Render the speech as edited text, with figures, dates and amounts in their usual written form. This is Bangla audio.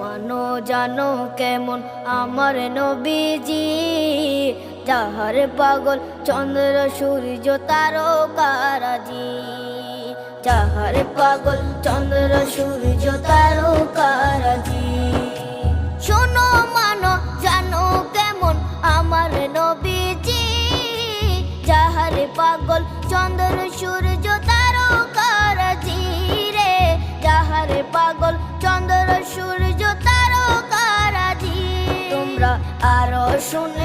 মানো জানো কেমন আমার নবীজি, যাহার পাগল চন্দ্র সূর্য তারকারাজি, যাহার পাগল চন্দ্র সূর্য তারকারাজি। শোনো মানো জানো কেমন আমার নবীজি, যাহার পাগল চন্দ্র সূর্য তারকারাজি রে, যাহার পাগল চন্দ্র সূর্য তারকারাজি। তোমরা আরো শুনে